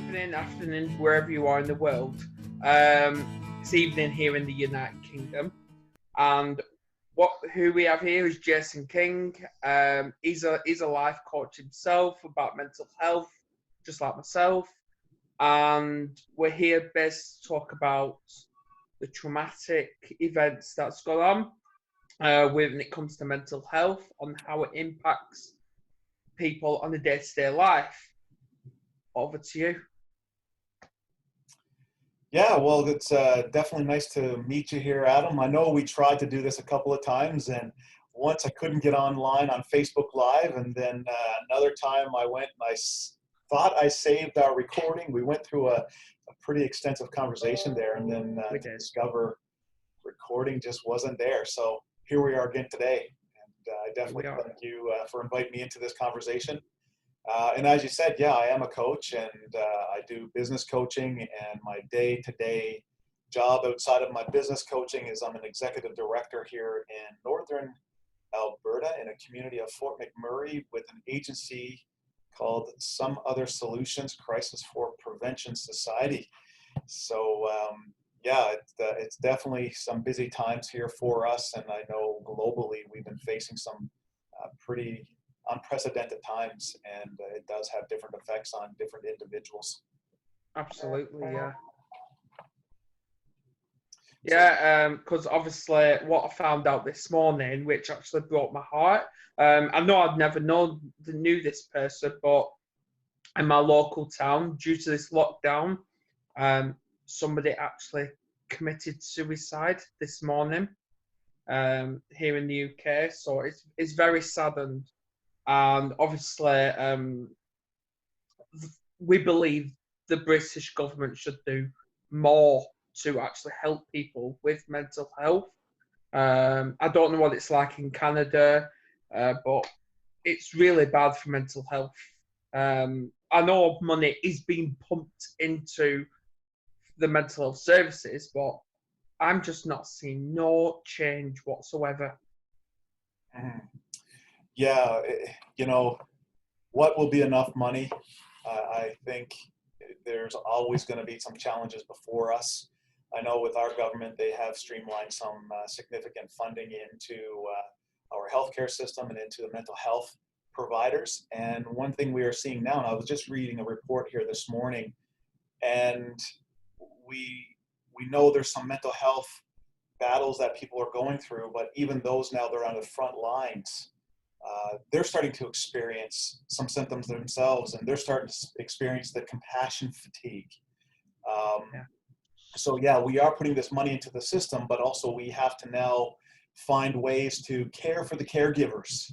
evening, afternoon, wherever you are in the world. It's evening here in the United Kingdom, and who we have here is Jason King. He's a life coach himself about mental health, just like myself, and we're here best to talk about the traumatic events that's gone on when it comes to mental health, on how it impacts people on a day-to-day life. Over to you. Yeah, well, it's definitely nice to meet you here, Adam. I know we tried to do this a couple of times, and once I couldn't get online on Facebook Live, and then another time I went and thought I saved our recording. We went through a pretty extensive conversation there, and then to discover recording just wasn't there. So here we are again today, and I definitely thank you for inviting me into this conversation. And as you said, yeah, I am a coach, and I do business coaching, and my day-to-day job outside of my business coaching is I'm an executive director here in Northern Alberta in a community of Fort McMurray with an agency called Some Other Solutions Crisis for Prevention Society. So yeah, it's definitely some busy times here for us, and I know globally we've been facing some pretty unprecedented times, and it does have different effects on different individuals. Absolutely, yeah. Yeah, because obviously what I found out this morning, which actually broke my heart, I know I'd never knew this person, but in my local town, due to this lockdown, somebody actually committed suicide this morning here in the UK. So it's very saddened. And obviously, we believe the British government should do more to actually help people with mental health. I don't know what it's like in Canada, but it's really bad for mental health. I know money is being pumped into the mental health services, but I'm just not seeing no change whatsoever. Yeah, you know, what will be enough money? I think there's always going to be some challenges before us. I know with our government, they have streamlined some significant funding into our healthcare system and into the mental health providers. And one thing we are seeing now, and I was just reading a report here this morning, and we know there's some mental health battles that people are going through, but even those now, they're on the front lines. They're starting to experience some symptoms themselves, and they're starting to experience the compassion fatigue. So yeah, we are putting this money into the system, but also we have to now find ways to care for the caregivers,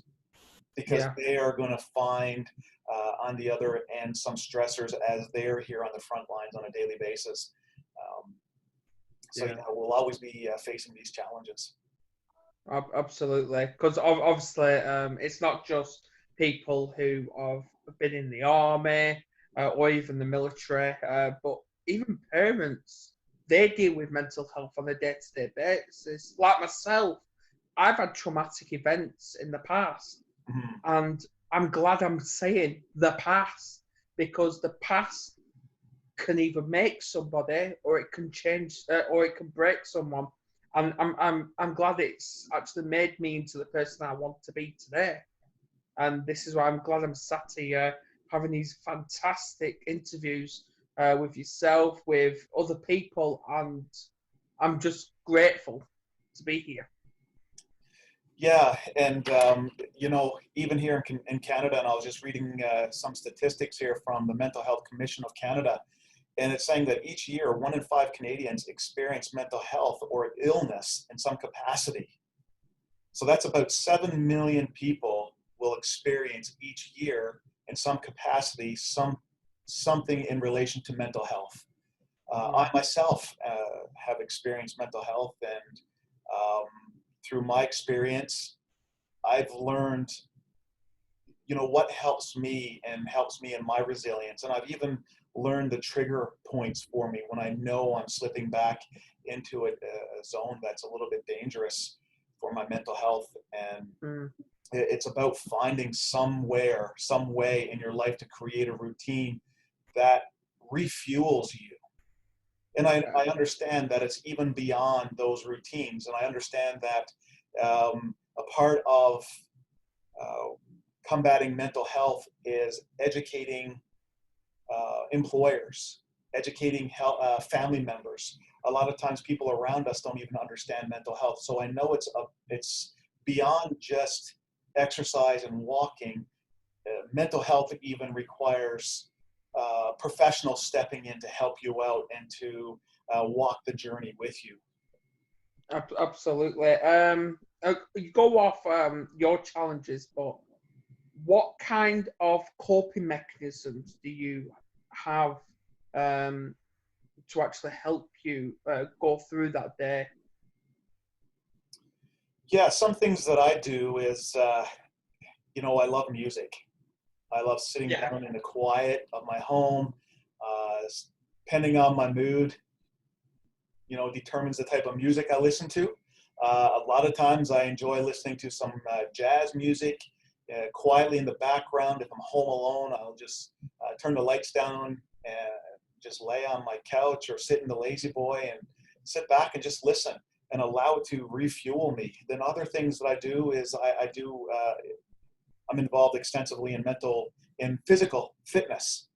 because they are going to find on the other end some stressors as they're here on the front lines on a daily basis. So yeah, we'll always be facing these challenges. Absolutely, because obviously it's not just people who have been in the army or even the military, but even parents. They deal with mental health on a day-to-day basis. Like myself, I've had traumatic events in the past, and I'm glad I'm saying the past, because the past can either make somebody, or it can change, or it can break someone. And I'm glad it's actually made me into the person I want to be today. And this is why I'm glad I'm sat here having these fantastic interviews with yourself, with other people, and I'm just grateful to be here. Yeah, and you know, even here in Canada, and I was just reading some statistics here from the Mental Health Commission of Canada, and it's saying that each year, 1 in 5 Canadians experience mental health or illness in some capacity. So that's about 7 million people will experience each year in some capacity something in relation to mental health. I myself have experienced mental health, and through my experience, I've learned, you know, what helps me and helps me in my resilience. And I've even learned the trigger points for me when I know I'm slipping back into a zone that's a little bit dangerous for my mental health. And it's about finding some way in your life to create a routine that refuels you. And I understand that it's even beyond those routines. And I understand that a part of combating mental health is educating employers, educating family members. A lot of times people around us don't even understand mental health. So I know it's beyond just exercise and walking. Mental health even requires professionals stepping in to help you out and to walk the journey with you. Absolutely. You go off your challenges, but what kind of coping mechanisms do you have to actually help you go through that day? Yeah, some things that I do is, I love music. I love sitting Yeah. down in the quiet of my home. Depending on my mood, determines the type of music I listen to. A lot of times I enjoy listening to some jazz music quietly in the background. If I'm home alone, I'll just turn the lights down and just lay on my couch or sit in the lazy boy and sit back and just listen and allow it to refuel me. Then other things that I do is I'm involved extensively in physical fitness.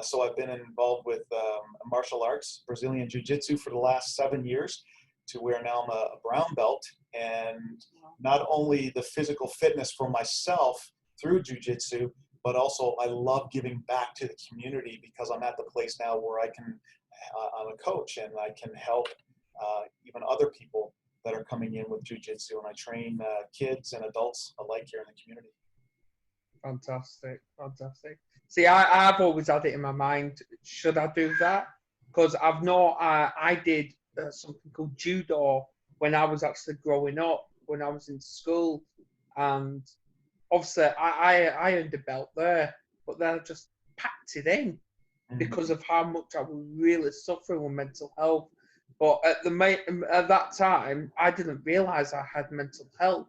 So I've been involved with martial arts, Brazilian Jiu-Jitsu for the last 7 years, to where now I'm a brown belt. And not only the physical fitness for myself through Jiu-Jitsu, but also I love giving back to the community because I'm at the place now where I'm a coach and I can help even other people that are coming in with Jiu-Jitsu, and I train kids and adults alike here in the community. Fantastic. See, I've always had it in my mind, should I do that? Because I did something called judo when I was actually growing up, when I was in school. And obviously, I earned a belt there, but then I just packed it in because of how much I was really suffering with mental health. But at that time, I didn't realize I had mental health.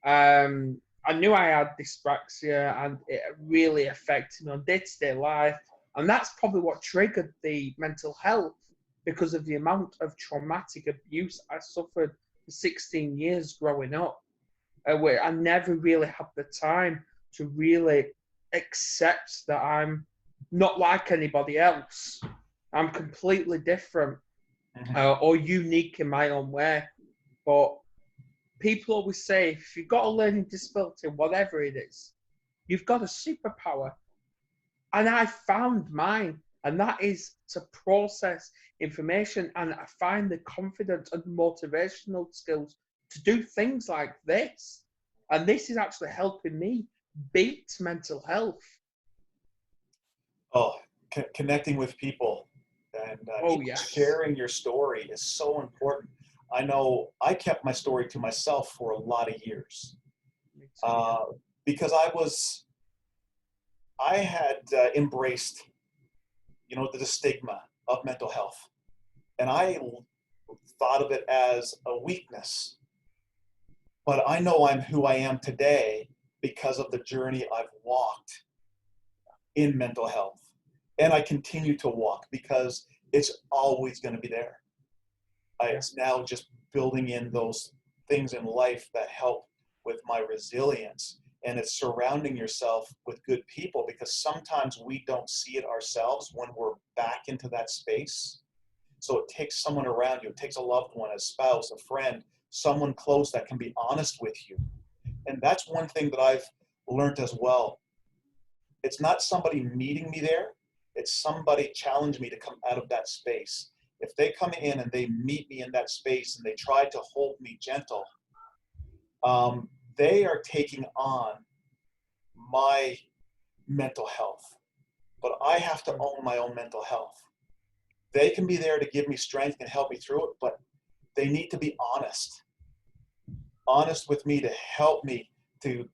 I knew I had dyspraxia and it really affected me on day-to-day life. And that's probably what triggered the mental health because of the amount of traumatic abuse I suffered for 16 years growing up, where I never really had the time to really accept that I'm not like anybody else. I'm completely different or unique in my own way. But people always say, if you've got a learning disability, whatever it is, you've got a superpower. And I found mine, and that is to process information. And I find the confidence and motivational skills to do things like this. And this is actually helping me beat mental health. Oh, connecting with people and Yes. sharing your story is so important. I know I kept my story to myself for a lot of years because I had embraced, the stigma of mental health, and I thought of it as a weakness. But I know I'm who I am today because of the journey I've walked in mental health. And I continue to walk because it's always going to be there. It's now just building in those things in life that help with my resilience. And it's surrounding yourself with good people because sometimes we don't see it ourselves when we're back into that space. So it takes someone around you. It takes a loved one, a spouse, a friend, someone close that can be honest with you. And that's one thing that I've learned as well. It's not somebody meeting me there. It's somebody challenge me to come out of that space. If they come in and they meet me in that space and they try to hold me gentle, they are taking on my mental health. But I have to own my own mental health. They can be there to give me strength and help me through it, but they need to be honest with me to help me, to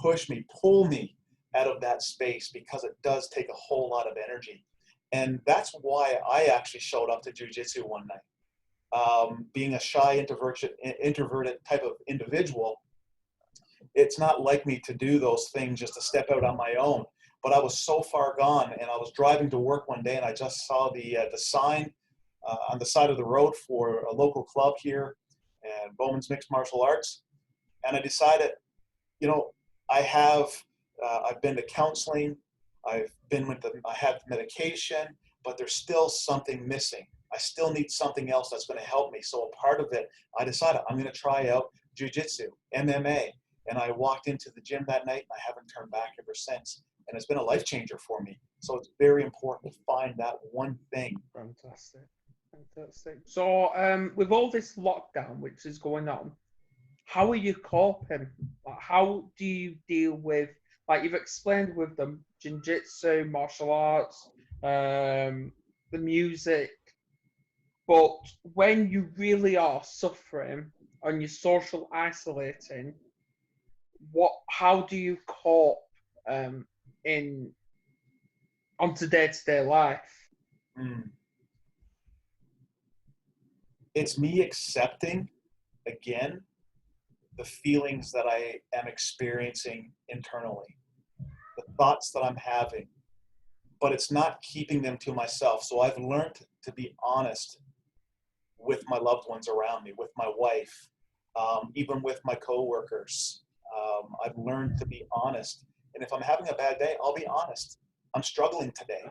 push me, pull me out of that space, because it does take a whole lot of energy. And that's why I actually showed up to jiu-jitsu one night. Being a shy, introverted type of individual, it's not like me to do those things just to step out on my own. but I was so far gone, and I was driving to work one day, and I just saw the sign on the side of the road for a local club here, and Bowman's Mixed Martial Arts, and I decided, you know, I have I've been to counseling, I have medication, but there's still something missing. I still need something else that's going to help me. So a part of it, I decided I'm going to try out jiu-jitsu, MMA, and I walked into the gym that night, and I haven't turned back ever since. And it's been a life changer for me. So it's very important to find that one thing. Fantastic. Fantastic. So, with all this lockdown which is going on, how are you coping? Like, how do you deal with, like you've explained with the jiu-jitsu, martial arts, the music, but when you really are suffering and you're social isolating, how do you cope in onto day-to-day life? It's me accepting, again, the feelings that I am experiencing internally, the thoughts that I'm having, but it's not keeping them to myself. So I've learned to be honest with my loved ones around me, with my wife, even with my coworkers. I've learned to be honest. And if I'm having a bad day, I'll be honest. I'm struggling today.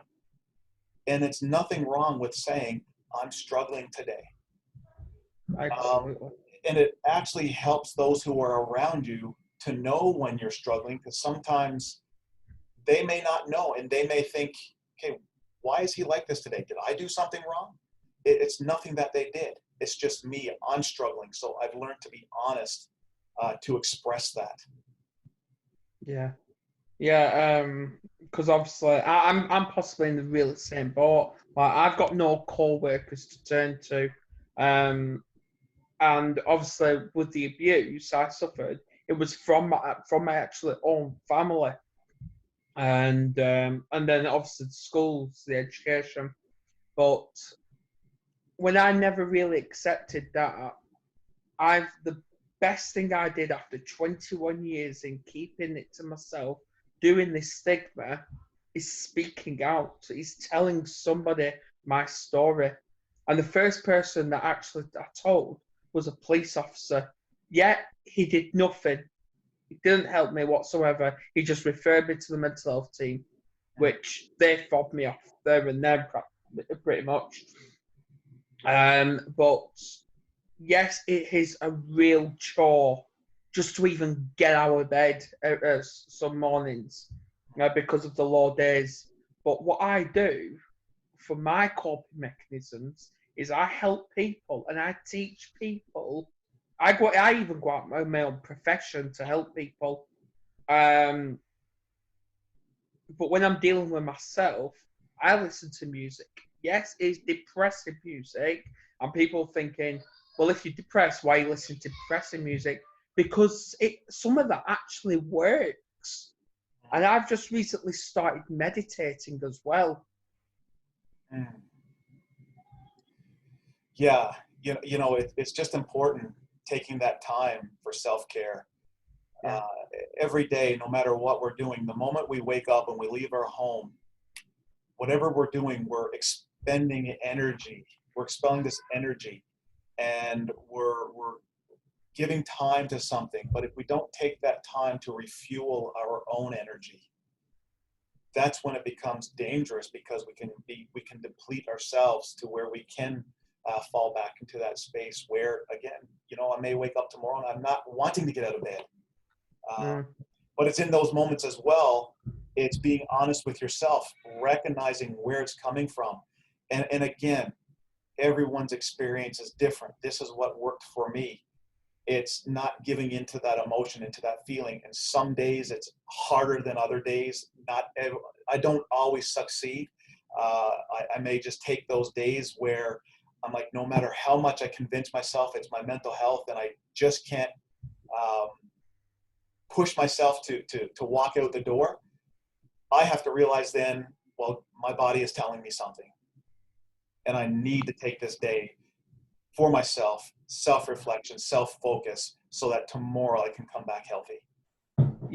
And it's nothing wrong with saying, I'm struggling today. Absolutely. And it actually helps those who are around you to know when you're struggling, because sometimes they may not know, and they may think, okay, why is he like this today? Did I do something wrong? It's nothing that they did. It's just me. I'm struggling. So I've learned to be honest, to express that. Yeah. Yeah, because obviously I'm possibly in the real same boat. Like, I've got no co-workers to turn to, and obviously with the abuse I suffered, it was from my actually own family, and then obviously the schools, the education. But when I never really accepted that, the best thing I did after 21 years in keeping it to myself, doing this stigma, is speaking out. Is telling somebody my story. And the first person that actually I told was a police officer. Yet he did nothing. He didn't help me whatsoever. He just referred me to the mental health team, which they fobbed me off there and then, pretty much. But yes, it is a real chore just to even get out of bed some mornings because of the low days. But what I do for my coping mechanisms is I help people and I teach people. I even go out my own profession to help people. But when I'm dealing with myself, I listen to music. Yes, it's depressive music, and people thinking, well, if you're depressed, why are you listening to depressing music? Because some of that actually works. And I've just recently started meditating as well. Yeah, it's just important taking that time for self-care. Yeah. Every day, no matter what we're doing, the moment we wake up and we leave our home, whatever we're doing, we're expending energy. We're expelling this energy, and we're giving time to something. But if we don't take that time to refuel our own energy, that's when it becomes dangerous, because we can deplete ourselves to where we can fall back into that space where, again, I may wake up tomorrow and I'm not wanting to get out of bed. But it's in those moments as well, it's being honest with yourself, recognizing where it's coming from. And again, everyone's experience is different. This is what worked for me. It's not giving into that emotion, into that feeling. And some days it's harder than other days. I don't always succeed. I may just take those days where I'm like, no matter how much I convince myself it's my mental health, and I just can't push myself to walk out the door. I have to realize then, well, my body is telling me something, and I need to take this day for myself, self-reflection, self-focus, so that tomorrow I can come back healthy.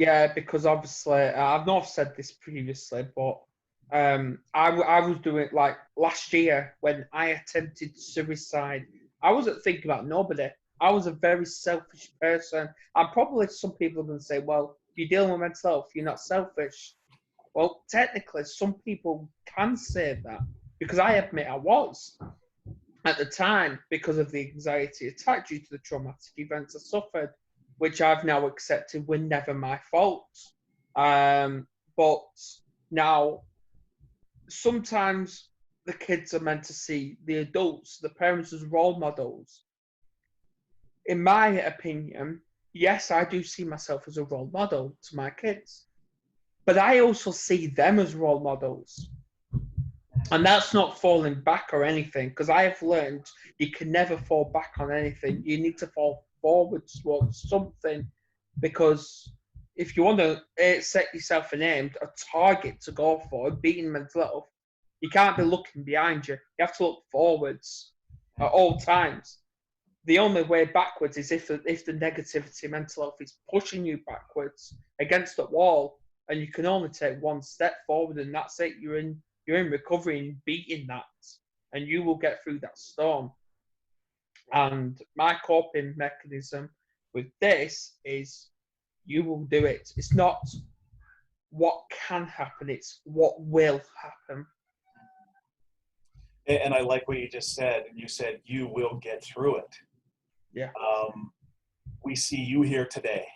Yeah, because obviously, I've not said this previously, but I was doing like last year when I attempted suicide. I wasn't thinking about nobody. I was a very selfish person. And probably some people are going to say, well, if you're dealing with mental health, you're not selfish. Well, technically, some people can say that because I admit I was at the time because of the anxiety attack due to the traumatic events I suffered, which I've now accepted were never my fault. But now, sometimes the kids are meant to see the adults, the parents, as role models. In my opinion, yes, I do see myself as a role model to my kids, but I also see them as role models. And that's not falling back or anything, because I have learned you can never fall back on anything. You need to fall forward towards something, because if you want to set yourself an aim, a target to go for, beating mental health, you can't be looking behind you. You have to look forwards at all times. The only way backwards is if the negativity, mental health, is pushing you backwards against the wall, and you can only take one step forward, and that's it. You're in recovery and beating that, and you will get through that storm. And my coping mechanism with this is you will do it. It's not what can happen, it's what will happen. And I like what you just said. And you said you will get through it. Yeah. We see you here today,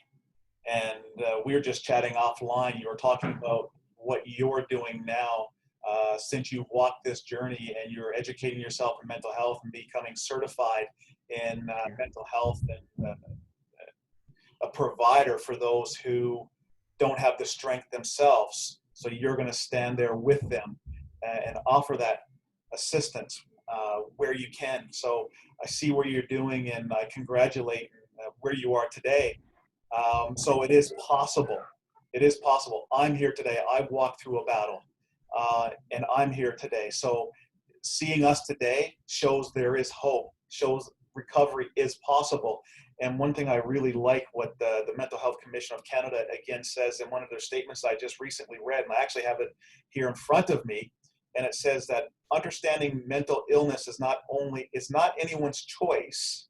and we were just chatting offline. You were talking about what you're doing now since you've walked this journey, and you're educating yourself in mental health and becoming certified in mental health, and a provider for those who don't have the strength themselves. So you're going to stand there with them and offer that assistance where you can. So I see what you're doing, and I congratulate where you are today. So it is possible. It is possible. I'm here today. I've walked through a battle, and I'm here today. So seeing us today shows there is hope, shows recovery is possible. And one thing I really like what the Mental Health Commission of Canada again says in one of their statements I just recently read, and I actually have it here in front of me, and it says that understanding mental illness is not anyone's choice,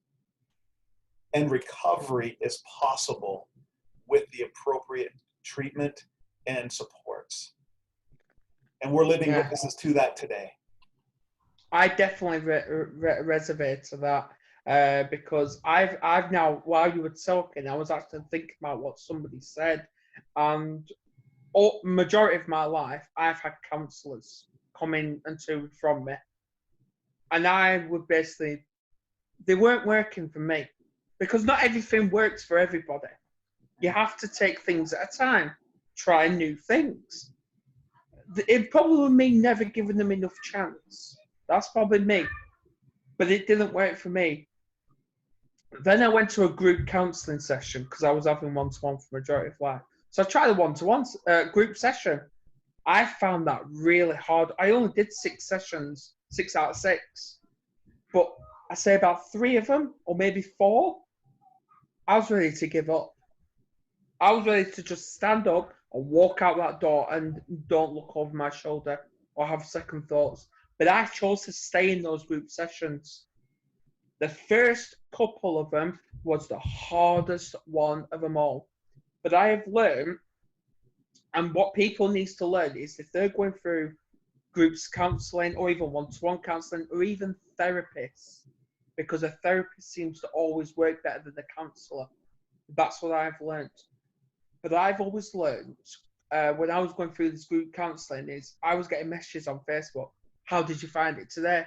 and recovery is possible with the appropriate treatment and supports. And we're living witnesses to that today. I definitely reservate to that because I've now, while you were talking, I was actually thinking about what somebody said, and majority of my life I've had counsellors come in and to and from me, and I would basically, they weren't working for me because not everything works for everybody. You have to take things at a time, try new things. It probably mean never giving them enough chance. That's probably me. But it didn't work for me. Then I went to a group counselling session because I was having one-to-one for majority of life. So I tried a one-to-one group session. I found that really hard. I only did 6 sessions, 6 out of 6. But I say about 3 of them, or maybe 4, I was ready to give up. I was ready to just stand up and walk out that door and don't look over my shoulder or have second thoughts. But I chose to stay in those group sessions. The first couple of them was the hardest one of them all. But I have learned, and what people need to learn is if they're going through groups counselling or even one-to-one counselling or even therapists, because a therapist seems to always work better than a counsellor. That's what I've learned. But I've always learned when I was going through this group counselling is I was getting messages on Facebook. How did you find it today?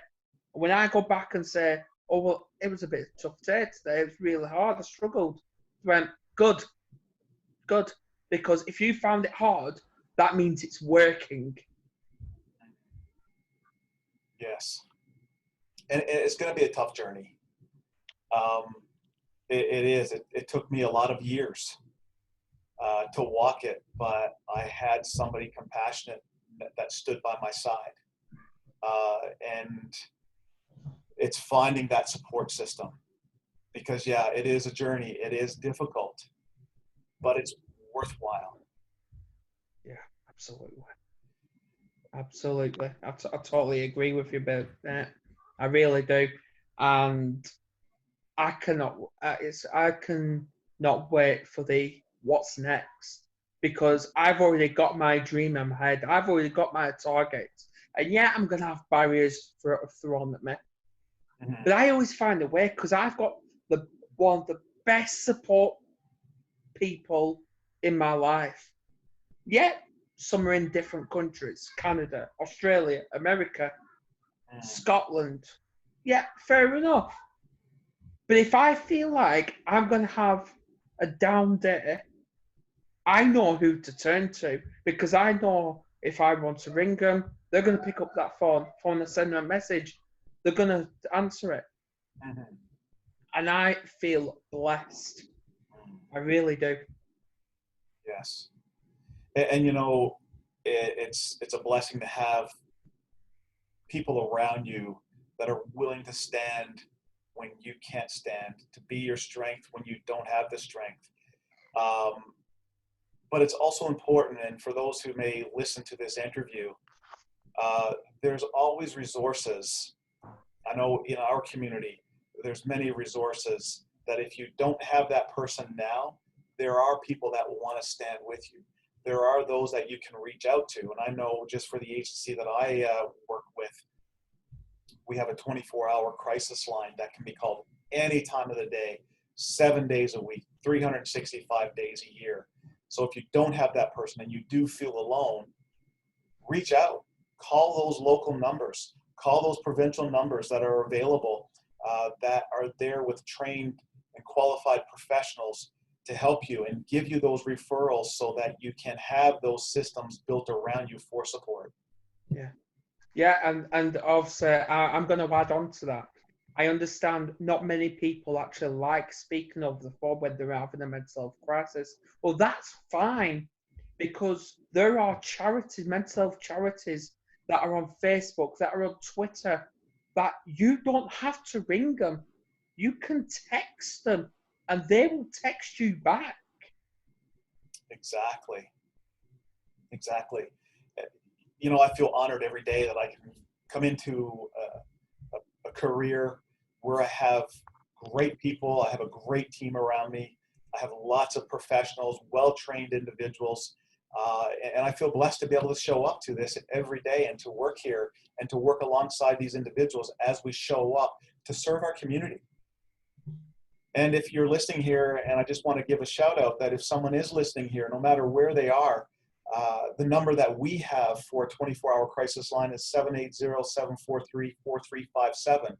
And when I go back and say, oh, well, it was a bit tough day today. It was really hard. I struggled. I went, good. Because if you found it hard, that means it's working. Yes. And it's going to be a tough journey. It is. It took me a lot of years to walk it, but I had somebody compassionate that stood by my side. And it's finding that support system, because it is a journey. It is difficult, but it's worthwhile. Yeah, absolutely. Absolutely. I totally agree with you about that. I really do. And I cannot, I can not wait for the what's next, because I've already got my dream in my head. I've already got my targets. And yeah, I'm going to have barriers thrown at me. Mm-hmm. But I always find a way, because I've got one of the best support people in my life. Yet some are in different countries: Canada, Australia, America, Scotland. Yeah, fair enough. But if I feel like I'm going to have a down day, I know who to turn to, because I know if I want to ring them, they're going to pick up that phone and send them a message. They're going to answer it. Mm-hmm. And I feel blessed. I really do. Yes. And you know, it's a blessing to have people around you that are willing to stand when you can't stand, to be your strength when you don't have the strength. Um, but it's also important, and for those who may listen to this interview, there's always resources. I know in our community, there's many resources that if you don't have that person now, there are people that want to stand with you. There are those that you can reach out to. And I know just for the agency that I work with, we have a 24-hour crisis line that can be called any time of the day, 7 days a week, 365 days a year. So if you don't have that person and you do feel alone, reach out, call those local numbers, call those provincial numbers that are available, that are there with trained and qualified professionals to help you and give you those referrals so that you can have those systems built around you for support. Yeah. Yeah, and obviously, I'm going to add on to that. I understand not many people actually like speaking over the phone when they're having a mental health crisis. Well, that's fine, because there are charities, mental health charities, that are on Facebook, that are on Twitter, that you don't have to ring them. You can text them, and they will text you back. Exactly. Exactly. You know, I feel honored every day that I can come into a career where I have great people. I have a great team around me. I have lots of professionals, well-trained individuals. And I feel blessed to be able to show up to this every day and to work here and to work alongside these individuals as we show up to serve our community. And if you're listening here, and I just want to give a shout out that if someone is listening here, no matter where they are, the number that we have for a 24-hour crisis line is 780-743-4357,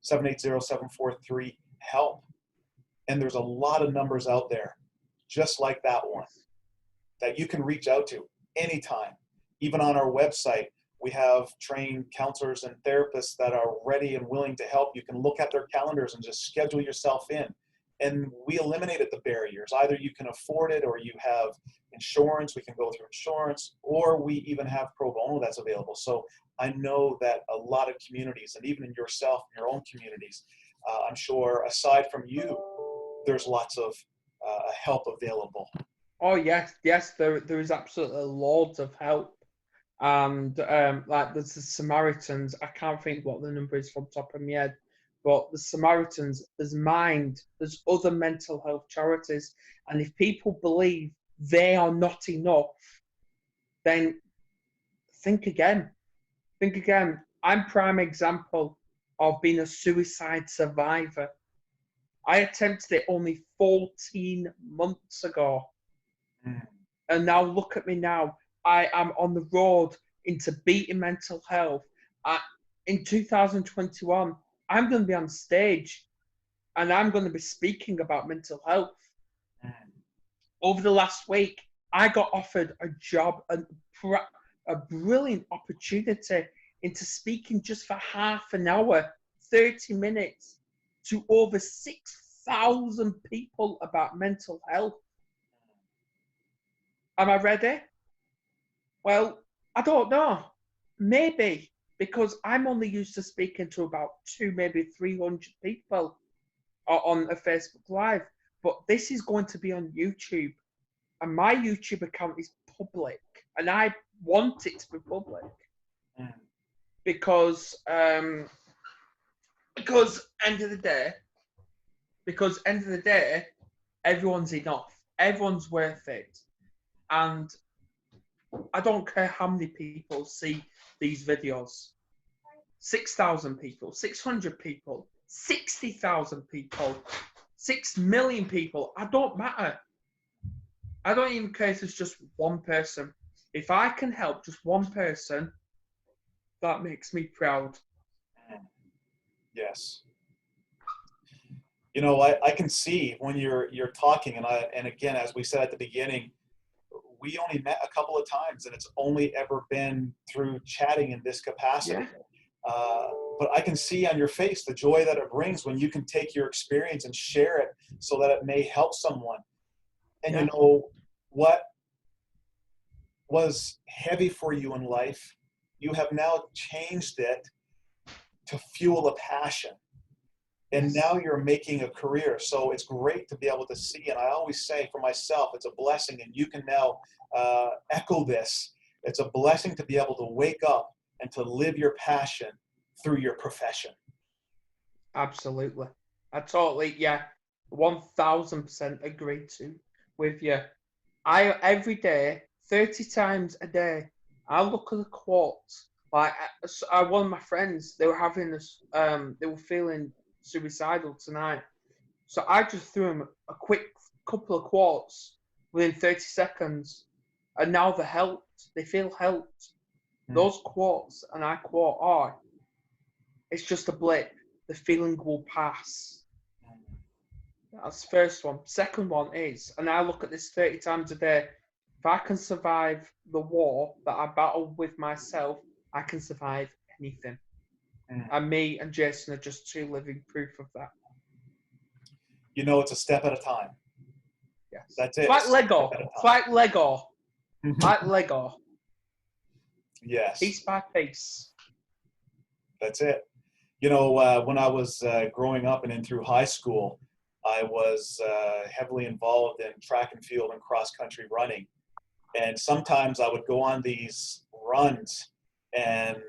780-743-HELP. And there's a lot of numbers out there, just like that one, that you can reach out to anytime. Even on our website, we have trained counselors and therapists that are ready and willing to help. You can look at their calendars and just schedule yourself in. And we eliminated the barriers. Either you can afford it or you have insurance. We can go through insurance, or we even have pro bono that's available. So I know that a lot of communities, and even in yourself, in your own communities, I'm sure aside from you, there's lots of help available. Oh yes, there is absolutely loads of help. And like there's the Samaritans. I can't think what the number is from top of my head, but the Samaritans, there's Mind, there's other mental health charities, and if people believe they are not enough, then think again. Think again. I'm prime example of being a suicide survivor. I attempted it only 14 months ago. Mm. And now look at me now. I am on the road into beating mental health. In 2021, I'm going to be on stage and I'm going to be speaking about mental health. Mm. Over the last week, I got offered a job, a brilliant opportunity into speaking just for half an hour, 30 minutes, to over 6,000 people about mental health. Am I ready? Well, I don't know. Maybe, because I'm only used to speaking to about maybe 300 people on a Facebook Live. But this is going to be on YouTube. and my YouTube account is public, and I want it to be public Mm. because because end of the day, everyone's enough, everyone's worth it, and I don't care how many people see these videos. 6,000 people, 600 people, 60,000 people, 6 million people. I don't matter. I don't even care if it's just one person. If I can help just one person, that makes me proud. Yes. You know, I can see when you're talking, and again, as we said at the beginning, we only met a couple of times, and it's only ever been through chatting in this capacity. Yeah. But I can see on your face the joy that it brings when you can take your experience and share it so that it may help someone. And you know what was heavy for you in life, you have now changed it to fuel a passion. And now you're making a career. So it's great to be able to see. And I always say for myself, it's a blessing. And you can now echo this. It's a blessing to be able to wake up and to live your passion through your profession. Absolutely. I totally, 1000% agree with you. I every day, 30 times a day, I look at the quotes. Like one of my friends, they were having this, they were feeling suicidal tonight. So I just threw them a quick couple of quotes within 30 seconds, and now they're helped. They feel helped. Those quotes, and I quote, "Oh, it's just a blip. The feeling will pass." That's the first one. Second one is, and I look at this 30 times a day, if I can survive the war that I battle with myself, I can survive anything. And me and Jason are just two living proof of that. You know, it's a step at a time. Yes. That's it. It's like Lego. It's like Lego. Like Lego. Yes. Piece by piece. That's it. You know, when I was growing up and in through high school, I was heavily involved in track and field and cross-country running. And sometimes I would go on these runs, and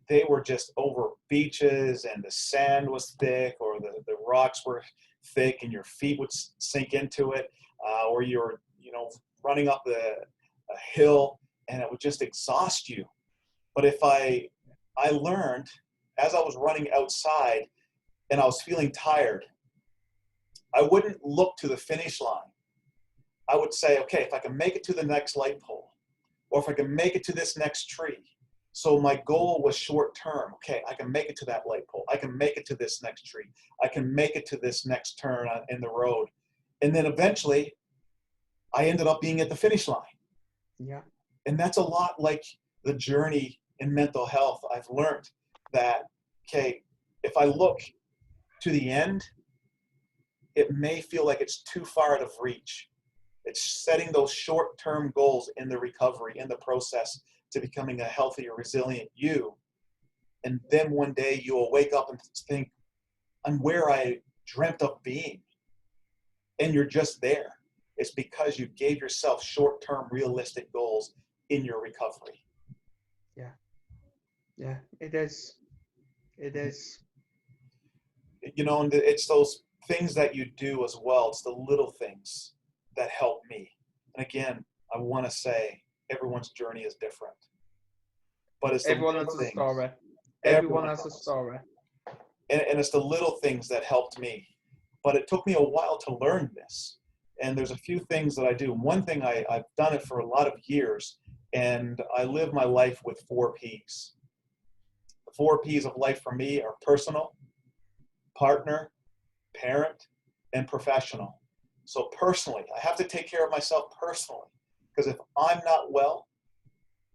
they were just over beaches, and the sand was thick, or the rocks were thick, and your feet would sink into it, or you're, you know, running up a hill, and it would just exhaust you. But if I learned as I was running outside and I was feeling tired, I wouldn't look to the finish line. I would say, okay, if I can make it to the next light pole, or if I can make it to this next tree. So my goal was short term. Okay, I can make it to that light pole. I can make it to this next tree. I can make it to this next turn in the road. And then eventually I ended up being at the finish line. Yeah. And that's a lot like the journey in mental health. I've learned that, okay, if I look to the end, it may feel like it's too far out of reach. It's setting those short-term goals in the recovery, in the process to becoming a healthier, resilient you. And then one day you will wake up and think, I'm where I dreamt of being. And you're just there. It's because you gave yourself short-term, realistic goals in your recovery. Yeah. Yeah, it is. It is. You know, and it's those things that you do as well. It's the little things that help me. And again, I want to say everyone's journey is different. But it's everyone has a story. Everyone has a story. And it's the little things that helped me. But it took me a while to learn this. And there's a few things that I do. One thing, I've done it for a lot of years, and I live my life with 4 Ps. The 4 Ps of life for me are personal, partner, parent, and professional. So personally, I have to take care of myself personally, because if I'm not well,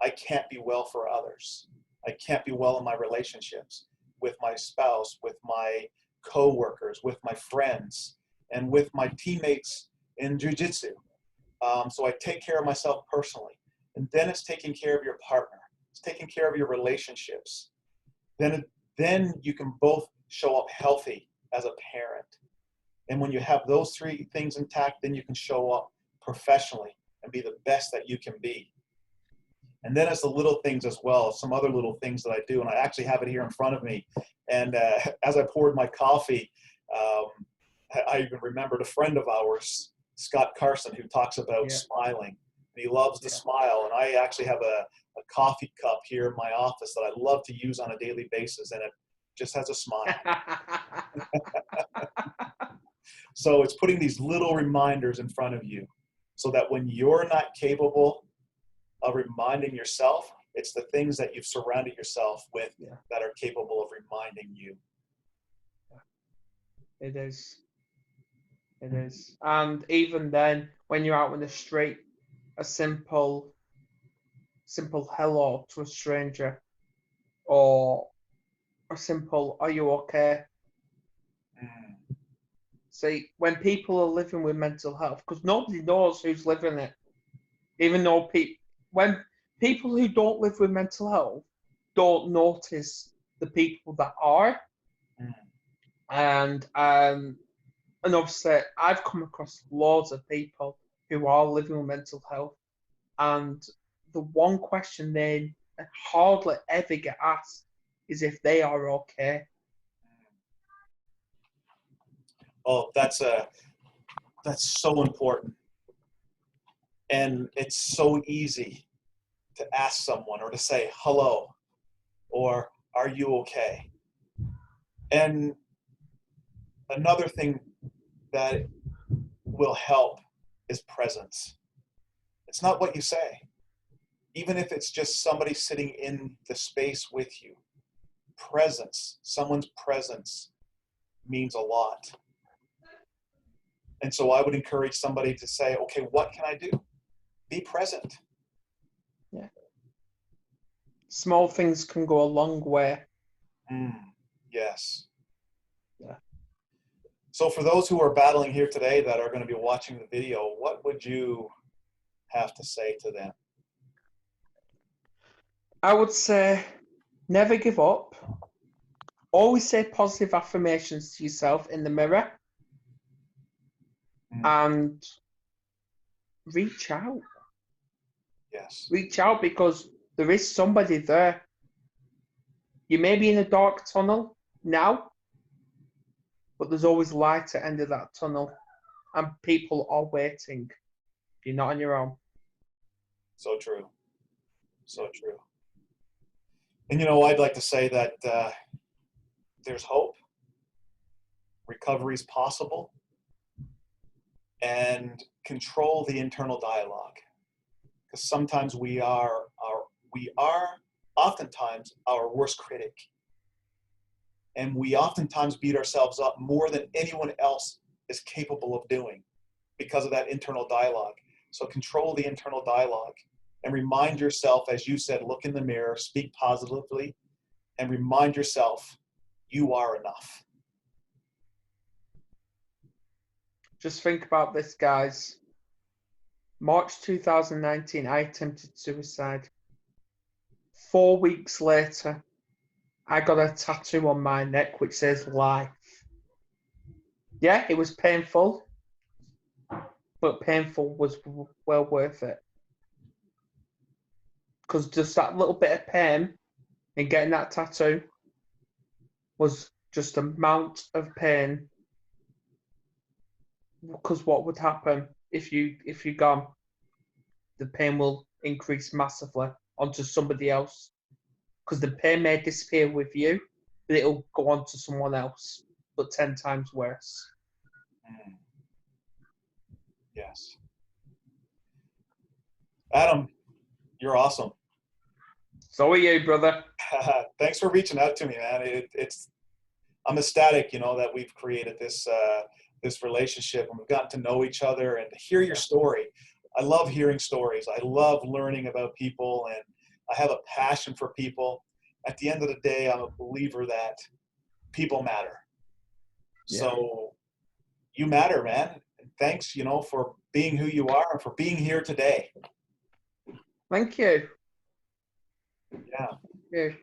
I can't be well for others. I can't be well in my relationships with my spouse, with my co-workers, with my friends, and with my teammates in jiu-jitsu. So I take care of myself personally. And then it's taking care of your partner. It's taking care of your relationships. Then you can both show up healthy as a parent. And when you have those 3 things intact, then you can show up professionally and be the best that you can be. And then it's the little things as well, some other little things that I do, and I actually have it here in front of me. And as I poured my coffee, I even remembered a friend of ours, Scott Carson, who talks about smiling. And he loves to smile, and I actually have a coffee cup here in my office that I love to use on a daily basis, and it just has a smile. So it's putting these little reminders in front of you so that when you're not capable of reminding yourself, it's the things that you've surrounded yourself with that are capable of reminding you. It is. It is. And even then, when you're out in the street, a simple hello to a stranger, or a simple, are you okay? See, when people are living with mental health, because nobody knows who's living it, even though when people who don't live with mental health don't notice the people that are. And obviously I've come across loads of people who are living with mental health, and the one question they hardly ever get asked is if they are okay. Oh, that's so important. And it's so easy to ask someone or to say hello or are you okay? And another thing that will help is presence. It's not what you say. Even if it's just somebody sitting in the space with you, presence, someone's presence means a lot. And so I would encourage somebody to say, okay, what can I do? Be present. Yeah. Small things can go a long way. Yes. Yeah. So for those who are battling here today that are going to be watching the video, what would you have to say to them? I would say never give up. Always say positive affirmations to yourself in the mirror. And reach out. Yes. Reach out, because there is somebody there. You may be in a dark tunnel now, but there's always light at the end of that tunnel, and people are waiting. You're not on your own. So true. So true. And I'd like to say that there's hope. Recovery is possible. And control the internal dialogue. Because sometimes we are oftentimes our worst critic. And we oftentimes beat ourselves up more than anyone else is capable of doing because of that internal dialogue. So control the internal dialogue and remind yourself, as you said, look in the mirror, speak positively, and remind yourself you are enough. Just think about this, guys. March 2019, I attempted suicide. 4 weeks later, I got a tattoo on my neck which says life. Yeah, it was painful, but painful was well worth it. Because just that little bit of pain in getting that tattoo was just amount of pain. Because what would happen if you're gone? The pain will increase massively onto somebody else. Because the pain may disappear with you, but it'll go on to someone else, but 10 times worse. Yes. Adam, you're awesome. So are you, brother. Thanks for reaching out to me, man. I'm ecstatic, that we've created this relationship and we've gotten to know each other and to hear your story. I love hearing stories. I love learning about people, and I have a passion for people. At the end of the day, I'm a believer that people matter. Yeah. So you matter, man. And thanks, for being who you are and for being here today. Thank you. Yeah. Thank you.